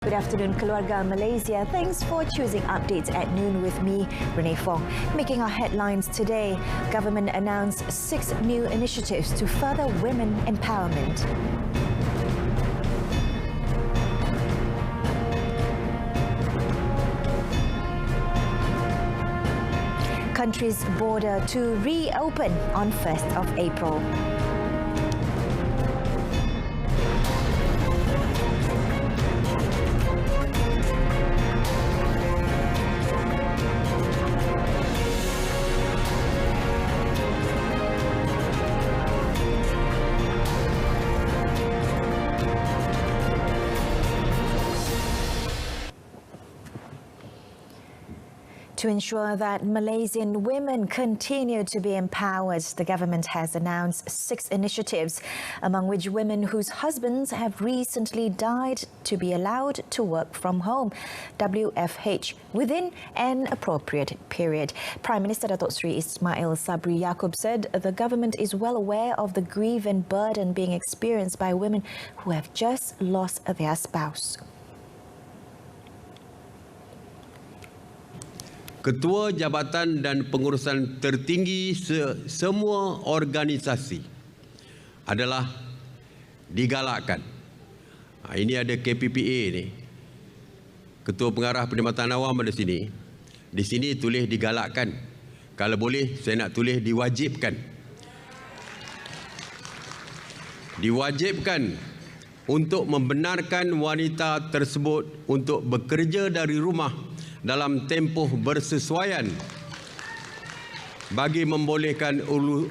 Good afternoon, keluarga Malaysia. Thanks for choosing updates at noon with me, Renee Fong. Making our headlines today, government announced 6 new initiatives to further women empowerment. Country's border to reopen on 1st of April. To ensure that Malaysian women continue to be empowered, the government has announced 6 initiatives, among which women whose husbands have recently died to be allowed to work from home, WFH, within an appropriate period. Prime Minister Datuk Seri Ismail Sabri Yaakob said the government is well aware of the grief and burden being experienced by women who have just lost their spouse. Ketua Jabatan dan Pengurusan Tertinggi semua organisasi adalah digalakkan. Ini ada KPPA ni. Ketua Pengarah Perkhidmatan Awam ada sini. Di sini tulis digalakkan. Kalau boleh saya nak tulis diwajibkan. Diwajibkan untuk membenarkan wanita tersebut untuk bekerja dari rumah dalam tempoh bersesuaian bagi membolehkan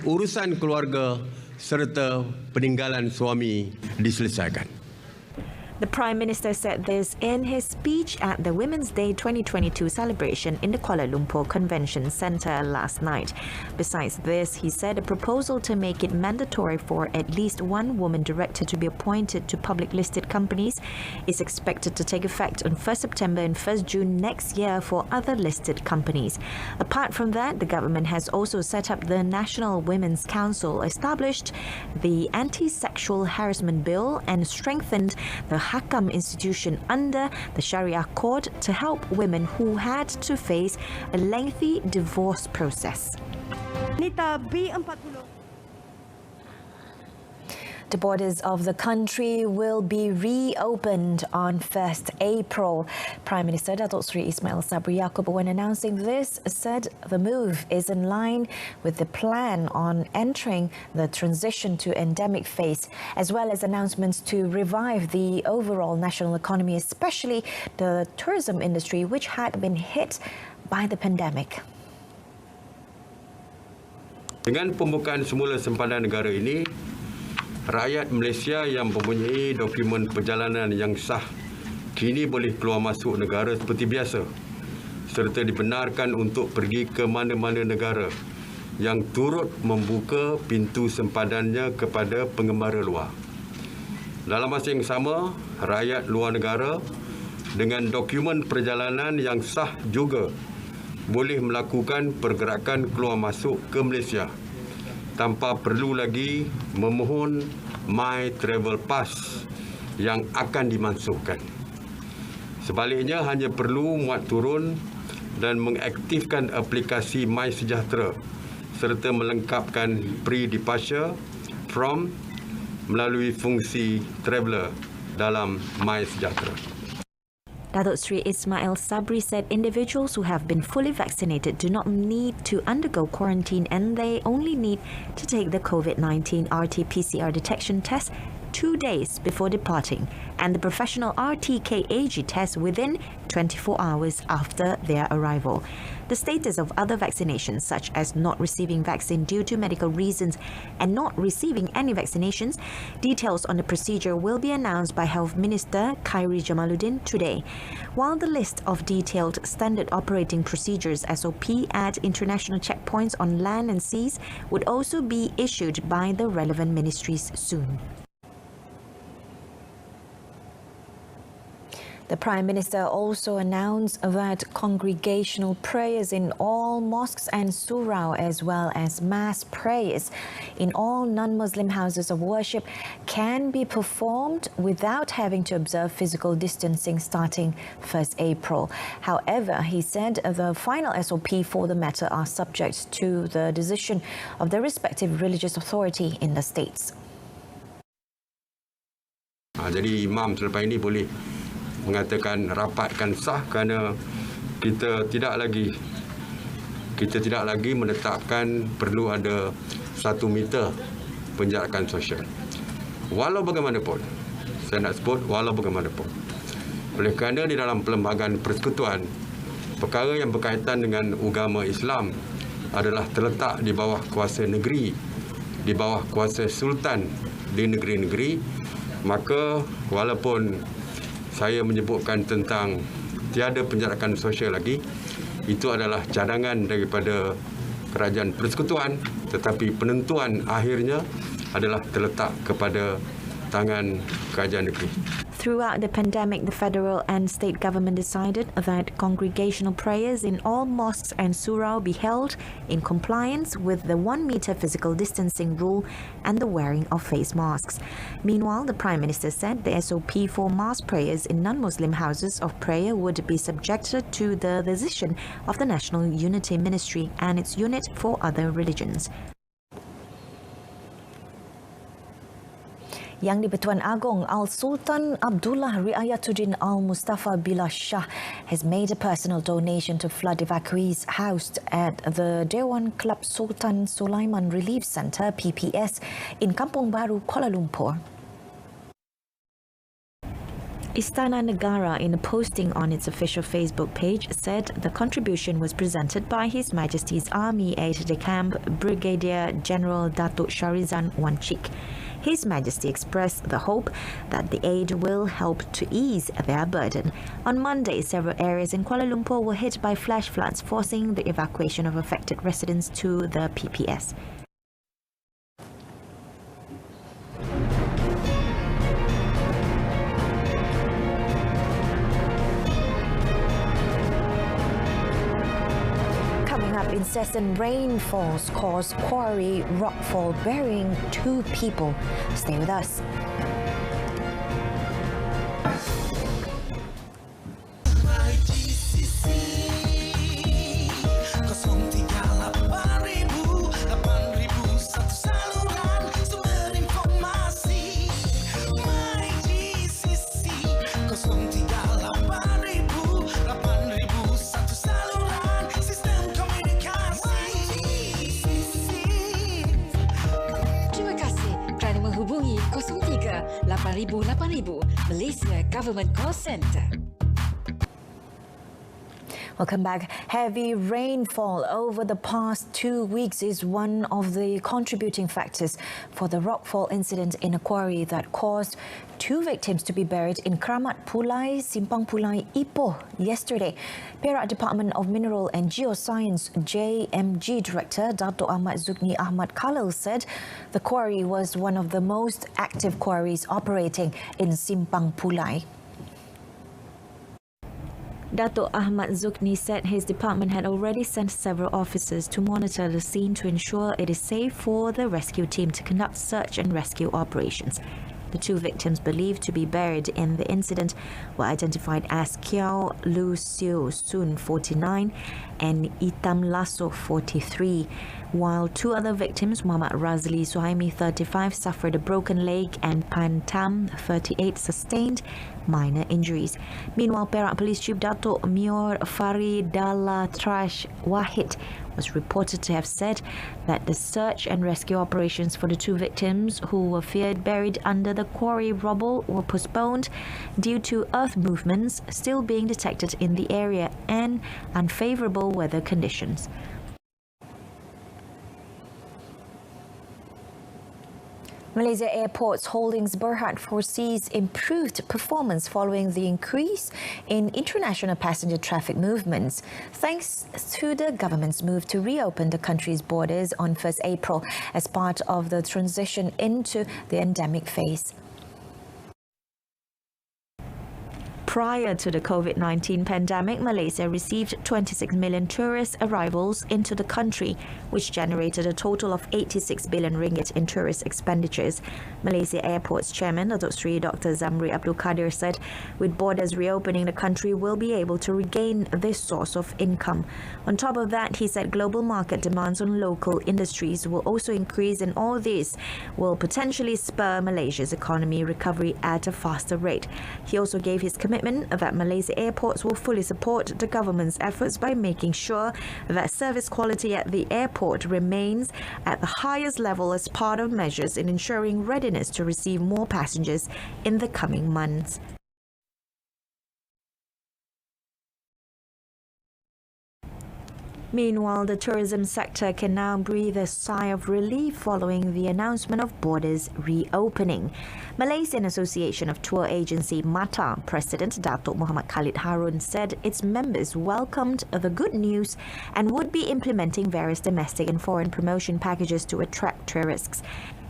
urusan keluarga serta peninggalan suami diselesaikan. The Prime Minister said this in his speech at the Women's Day 2022 celebration in the Kuala Lumpur Convention Centre last night. Besides this, he said a proposal to make it mandatory for at least one woman director to be appointed to public listed companies is expected to take effect on 1st September and 1st June next year for other listed companies. Apart from that, the government has also set up the National Women's Council, established the Anti-Sexual Harassment Bill and strengthened the Hakam institution under the Sharia court to help women who had to face a lengthy divorce process. The borders of the country will be reopened on 1st April. Prime Minister Datuk Seri Ismail Sabri Yaakob, when announcing this, said the move is in line with the plan on entering the transition to endemic phase, as well as announcements to revive the overall national economy, especially the tourism industry, which had been hit by the pandemic. Dengan pembukaan semula sempadan negara ini, rakyat Malaysia yang mempunyai dokumen perjalanan yang sah kini boleh keluar masuk negara seperti biasa serta dibenarkan untuk pergi ke mana-mana negara yang turut membuka pintu sempadannya kepada penggembara luar. Dalam masa yang sama, rakyat luar negara dengan dokumen perjalanan yang sah juga boleh melakukan pergerakan keluar masuk ke Malaysia tanpa perlu lagi memohon My Travel Pass yang akan dimansuhkan. Sebaliknya hanya perlu muat turun dan mengaktifkan aplikasi My Sejahtera serta melengkapkan pre-departure from melalui fungsi Traveller dalam My Sejahtera. Datuk Seri Ismail Sabri said individuals who have been fully vaccinated do not need to undergo quarantine and they only need to take the COVID-19 RT-PCR detection test 2 days before departing and the professional RT-KAG test within 24 hours after their arrival. The status of other vaccinations, such as not receiving vaccine due to medical reasons and not receiving any vaccinations, details on the procedure will be announced by Health Minister Khairi Jamaluddin today, while the list of detailed standard operating procedures SOP at international checkpoints on land and seas would also be issued by the relevant ministries soon. The Prime Minister also announced that congregational prayers in all mosques and surau, as well as mass prayers in all non-Muslim houses of worship, can be performed without having to observe physical distancing starting 1st April. However, he said the final SOP for the matter are subject to the decision of the respective religious authority in the states. Jadi imam selepas ini boleh mengatakan rapatkan sah kerana kita tidak lagi menetapkan perlu ada 1 meter penjarakan sosial. Walau bagaimanapun, saya nak sebut walau bagaimanapun. Oleh kerana di dalam perlembagaan persekutuan, perkara yang berkaitan dengan agama Islam adalah terletak di bawah kuasa negeri, di bawah kuasa sultan di negeri-negeri, maka walaupun saya menyebutkan tentang tiada penjarakan sosial lagi, itu adalah cadangan daripada kerajaan persekutuan, tetapi penentuan akhirnya adalah terletak kepada tangan kerajaan negeri. Throughout the pandemic, the federal and state government decided that congregational prayers in all mosques and surau be held in compliance with the 1 meter physical distancing rule and the wearing of face masks. Meanwhile, the Prime Minister said the SOP for mass prayers in non-Muslim houses of prayer would be subjected to the decision of the National Unity Ministry and its unit for other religions. Yang di-Pertuan Agong Al-Sultan Abdullah Riayatuddin Al-Mustafa Billah Shah has made a personal donation to flood evacuees housed at the Dewan Club Sultan Sulaiman Relief Centre (PPS) in Kampung Baru, Kuala Lumpur. Istana Negara, in a posting on its official Facebook page, said the contribution was presented by His Majesty's Army Aide-de-Camp Brigadier General Datuk Sharizan Wancik. His Majesty expressed the hope that the aid will help to ease their burden. On Monday, several areas in Kuala Lumpur were hit by flash floods, forcing the evacuation of affected residents to the PPS. Incessant rainfalls caused quarry rockfall, burying 2 people. Stay with us. Hubungi 03 8000 8000 Malaysia Government Call Centre. Welcome back. Heavy rainfall over the past 2 weeks is one of the contributing factors for the rockfall incident in a quarry that caused 2 victims to be buried in Kramat Pulai, Simpang Pulai, Ipoh yesterday. Perak Department of Mineral and Geoscience JMG Director Dato' Ahmad Zukni Ahmad Khalil said the quarry was one of the most active quarries operating in Simpang Pulai. Dato' Ahmad Zukni said his department had already sent several officers to monitor the scene to ensure it is safe for the rescue team to conduct search and rescue operations. The 2 victims believed to be buried in the incident were identified as Kiao Lu Siu Sun, 49, and Itam Lasso, 43, while 2 other victims, Muhammad Razli Suhaimi, 35, suffered a broken leg, and Pan Tam, 38, sustained minor injuries. Meanwhile, Perak Police Chief Dato' Mior Faridallah Trash Wahid was reported to have said that the search and rescue operations for the 2 victims who were feared buried under the quarry rubble were postponed due to earth movements still being detected in the area and unfavorable weather conditions. Malaysia Airports Holdings Berhad foresees improved performance following the increase in international passenger traffic movements, thanks to the government's move to reopen the country's borders on 1st April as part of the transition into the endemic phase. Prior to the COVID-19 pandemic, Malaysia received 26 million tourist arrivals into the country, which generated a total of 86 billion ringgit in tourist expenditures. Malaysia Airports Chairman Datuk Seri Dr. Zamri Abdul Kadir said, with borders reopening, the country will be able to regain this source of income. On top of that, he said global market demands on local industries will also increase, and all this will potentially spur Malaysia's economy recovery at a faster rate. He also gave his commitment that Malaysia airports will fully support the government's efforts by making sure that service quality at the airport remains at the highest level as part of measures in ensuring readiness to receive more passengers in the coming months. Meanwhile, the tourism sector can now breathe a sigh of relief following the announcement of borders reopening. Malaysian Association of Tour Agency MATA President Datuk Muhammad Khalid Harun said its members welcomed the good news and would be implementing various domestic and foreign promotion packages to attract tourists.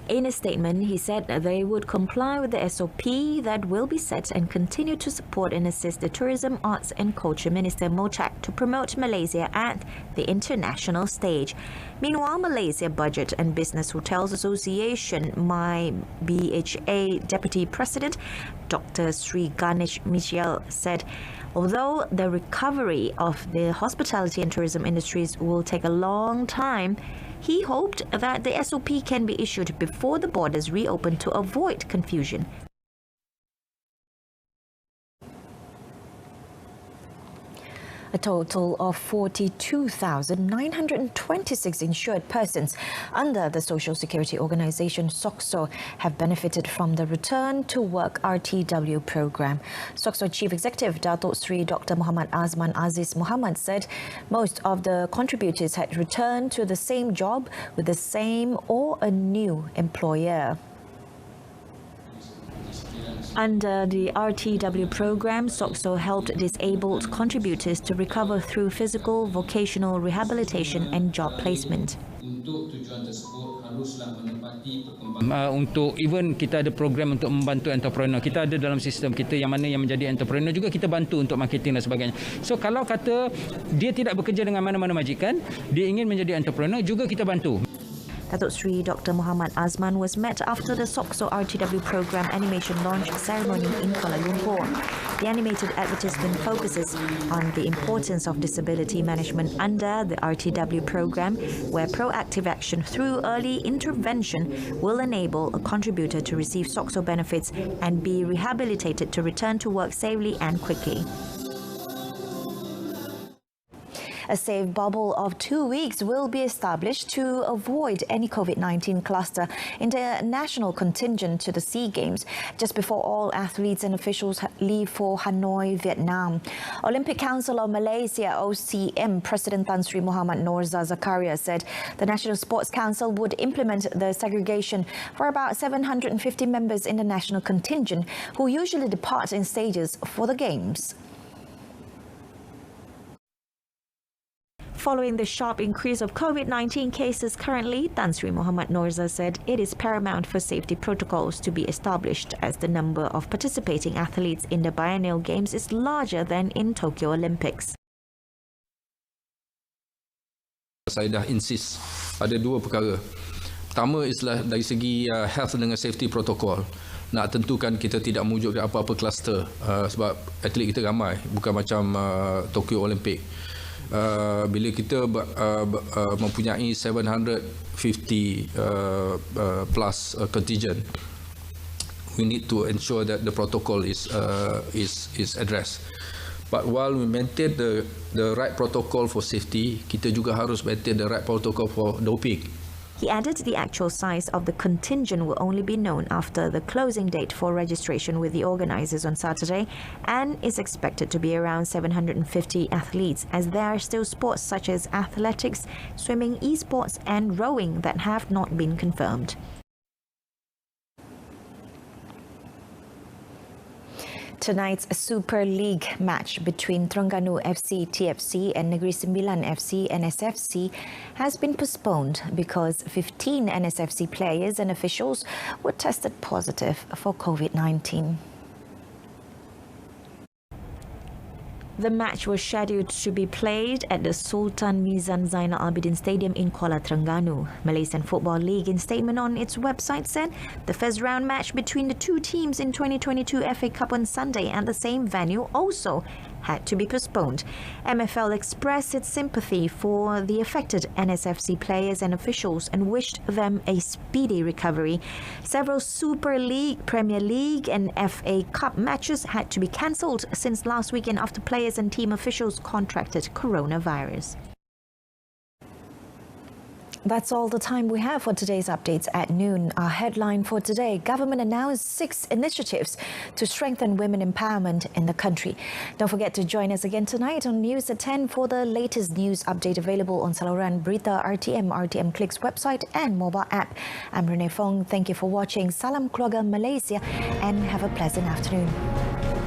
In a statement, he said they would comply with the SOP that will be set and continue to support and assist the Tourism, Arts and Culture Minister Mochak to promote Malaysia at the international stage. Meanwhile, Malaysia Budget and Business Hotels Association, MyBHA Deputy President Dr. Sri Ganesh Michel said, although the recovery of the hospitality and tourism industries will take a long time, he hoped that the SOP can be issued before the borders reopen to avoid confusion. A total of 42,926 insured persons under the Social Security Organisation SOCSO have benefited from the Return to Work RTW program. SOCSO Chief Executive Datuk Seri Dr. Muhammad Azman Aziz Muhammad said most of the contributors had returned to the same job with the same or a new employer. Under the RTW program, SOCSO helped disabled contributors to recover through physical, vocational rehabilitation and job placement. Untuk tujuan tersebut haruslah menepati perkembangan. Untuk even kita ada program untuk membantu entrepreneur. Kita ada dalam sistem kita yang mana yang menjadi entrepreneur juga kita bantu untuk marketing dan sebagainya. So kalau kata dia tidak bekerja dengan mana-mana majikan, dia ingin menjadi entrepreneur juga kita bantu. Datuk Seri Dr. Muhammad Azman was met after the SOCSO RTW program animation launch ceremony in Kuala Lumpur. The animated advertisement focuses on the importance of disability management under the RTW program, where proactive action through early intervention will enable a contributor to receive SOCSO benefits and be rehabilitated to return to work safely and quickly. A safe bubble of 2 weeks will be established to avoid any COVID-19 cluster in the national contingent to the SEA Games just before all athletes and officials leave for Hanoi, Vietnam. Olympic Council of Malaysia, OCM, President Tan Sri Muhammad Norza Zakaria said the National Sports Council would implement the segregation for about 750 members in the national contingent who usually depart in stages for the Games. Following the sharp increase of COVID-19 cases currently, Tan Sri Muhammad Norza said it is paramount for safety protocols to be established as the number of participating athletes in the biennial games is larger than in Tokyo Olympics. Saya dah insist ada dua perkara. Pertama ialah dari segi health dengan safety protocol. Nak tentukan kita tidak merujuk ke apa-apa kluster sebab atlet kita ramai, bukan macam Tokyo Olympic. Bila kita mempunyai 750 plus contingent, we need to ensure that the protocol is addressed. But while we maintain the right protocol for safety, kita juga harus maintain the right protocol for doping. He added the actual size of the contingent will only be known after the closing date for registration with the organisers on Saturday and is expected to be around 750 athletes, as there are still sports such as athletics, swimming, esports and rowing that have not been confirmed. Tonight's Super League match between Terengganu FC TFC and Negeri Sembilan FC NSFC has been postponed because 15 NSFC players and officials were tested positive for COVID-19. The match was scheduled to be played at the Sultan Mizan Zainal Abidin Stadium in Kuala Terengganu. Malaysian Football League, in statement on its website, said the first round match between the two teams in 2022 FA Cup on Sunday at the same venue also had to be postponed. MFL expressed its sympathy for the affected NSFC players and officials and wished them a speedy recovery. Several Super League, Premier League and FA Cup matches had to be cancelled since last weekend after players and team officials contracted coronavirus. That's all the time we have for today's updates at noon. Our headline for today: government announced 6 initiatives to strengthen women empowerment in the country. Don't forget to join us again tonight on News at 10 for the latest news update available on saluran Berita RTM, RTM Clicks website and mobile app. I'm Renee Fong. Thank you for watching. Salam Keluarga Malaysia and have a pleasant afternoon.